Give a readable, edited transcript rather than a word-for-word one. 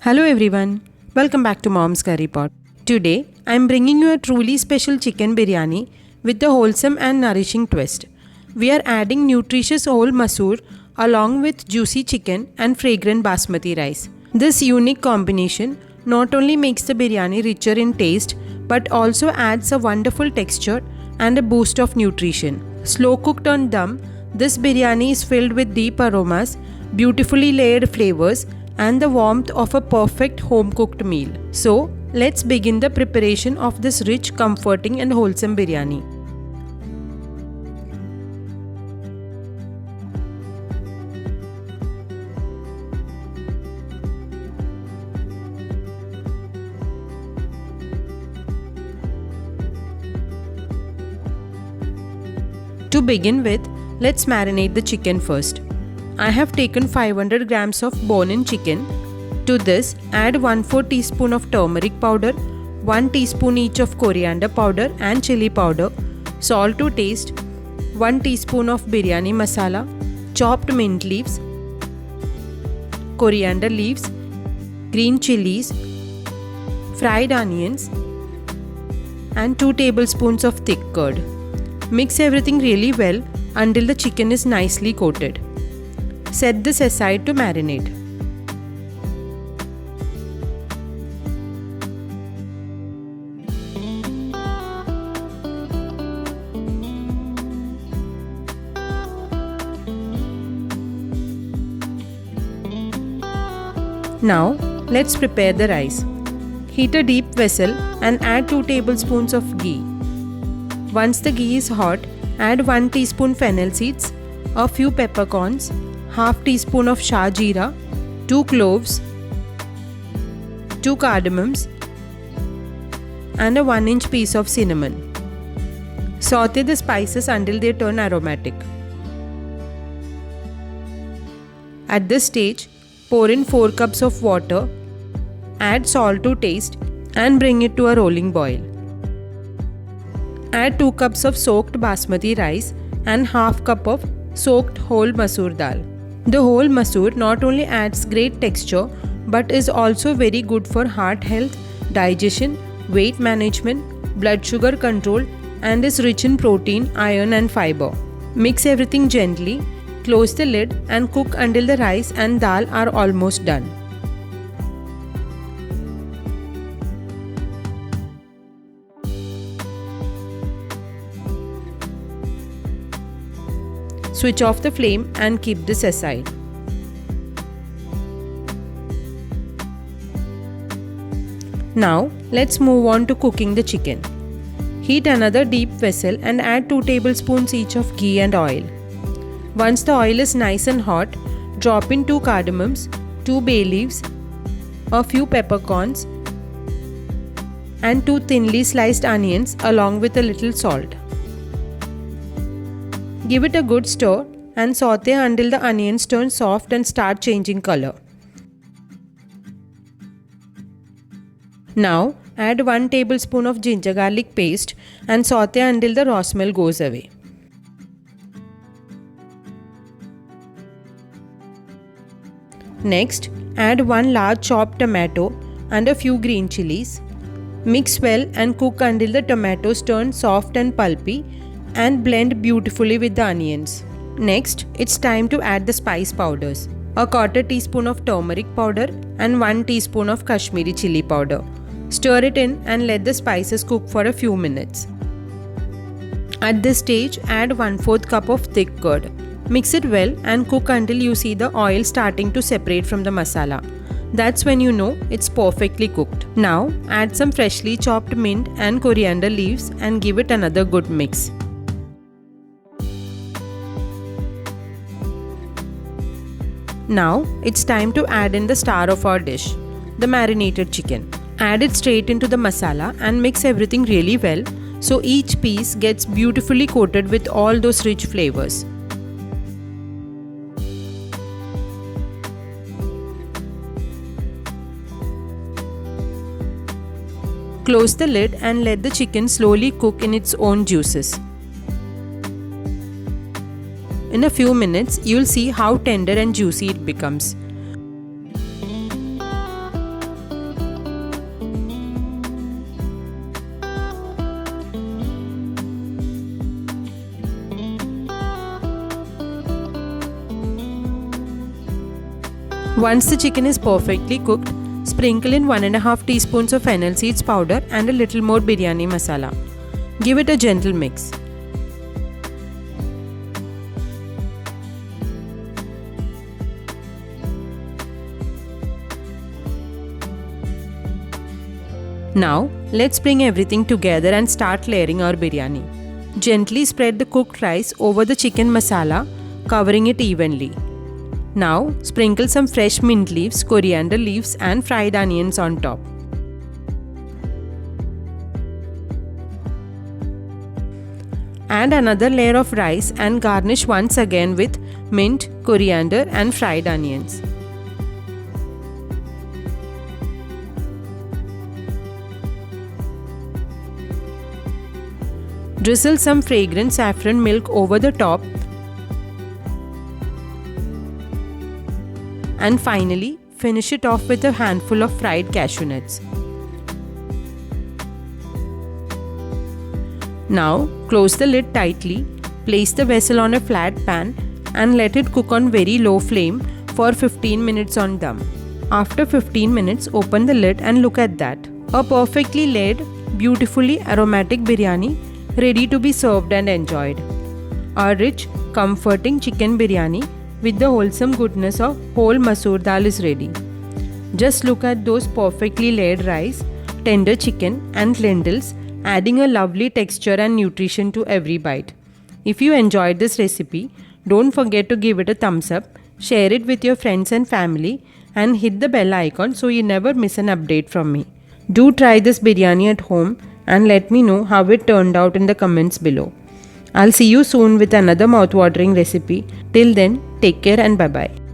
Hello everyone, welcome back to Mom's Curry Pot. Today I am bringing you a truly special chicken biryani with a wholesome and nourishing twist. We are adding nutritious whole masoor along with juicy chicken and fragrant basmati rice. This unique combination not only makes the biryani richer in taste but also adds a wonderful texture and a boost of nutrition. Slow cooked on dum, this biryani is filled with deep aromas, beautifully layered flavors and the warmth of a perfect home-cooked meal. So, let's begin the preparation of this rich, comforting and wholesome biryani. To begin with, let's marinate the chicken first. I have taken 500 grams of bone-in chicken. To this, add 1/4 teaspoon of turmeric powder, 1 teaspoon each of coriander powder and chili powder, salt to taste, 1 teaspoon of biryani masala, chopped mint leaves, coriander leaves, green chilies, fried onions, and 2 tablespoons of thick curd. Mix everything really well until the chicken is nicely coated. Set this aside to marinate. Now, let's prepare the rice. Heat a deep vessel and add 2 tablespoons of ghee. Once the ghee is hot, add 1 teaspoon fennel seeds, a few peppercorns, half teaspoon of shah jeera, 2 cloves, 2 cardamoms and a 1-inch piece of cinnamon. Saute the spices until they turn aromatic. At this stage, pour in 4 cups of water, add salt to taste and bring it to a rolling boil. Add 2 cups of soaked basmati rice and half cup of soaked whole masoor dal. The whole masoor not only adds great texture but is also very good for heart health, digestion, weight management, blood sugar control and is rich in protein, iron and fiber. Mix everything gently, close the lid and cook until the rice and dal are almost done. Switch off the flame and keep this aside. Now, let's move on to cooking the chicken. Heat another deep vessel and add 2 tablespoons each of ghee and oil. Once the oil is nice and hot, drop in 2 cardamoms, 2 bay leaves, a few peppercorns and 2 thinly sliced onions along with a little salt. Give it a good stir and saute until the onions turn soft and start changing color. Now, add 1 tablespoon of ginger garlic paste and saute until the raw smell goes away. Next, add 1 large chopped tomato and a few green chilies. Mix well and cook until the tomatoes turn soft and pulpy and blend beautifully with the onions. Next, it's time to add the spice powders. A 1/4 teaspoon of turmeric powder and 1 teaspoon of Kashmiri chili powder. Stir it in and let the spices cook for a few minutes. At this stage, add 1/4 cup of thick curd. Mix it well and cook until you see the oil starting to separate from the masala. That's when you know it's perfectly cooked. Now, add some freshly chopped mint and coriander leaves and give it another good mix. Now, it's time to add in the star of our dish, the marinated chicken. Add it straight into the masala and mix everything really well so each piece gets beautifully coated with all those rich flavors. Close the lid and let the chicken slowly cook in its own juices. In a few minutes, you'll see how tender and juicy it becomes. Once the chicken is perfectly cooked, sprinkle in 1.5 teaspoons of fennel seeds powder and a little more biryani masala. Give it a gentle mix. Now, let's bring everything together and start layering our biryani. Gently spread the cooked rice over the chicken masala, covering it evenly. Now, sprinkle some fresh mint leaves, coriander leaves and fried onions on top. Add another layer of rice and garnish once again with mint, coriander and fried onions. Drizzle some fragrant saffron milk over the top. And finally, finish it off with a handful of fried cashew nuts. Now, close the lid tightly, place the vessel on a flat pan and let it cook on very low flame for 15 minutes on dum. After 15 minutes, open the lid and look at that. A perfectly laid, beautifully aromatic biryani ready to be served and enjoyed. Our rich, comforting chicken biryani with the wholesome goodness of whole masoor dal is ready. Just look at those perfectly laid rice, tender chicken and lentils, adding a lovely texture and nutrition to every bite. If you enjoyed this recipe, don't forget to give it a thumbs up, share it with your friends and family and hit the bell icon so you never miss an update from me. Do try this biryani at home and let me know how it turned out in the comments below. I'll see you soon with another mouth-watering recipe. Till then, take care and bye-bye.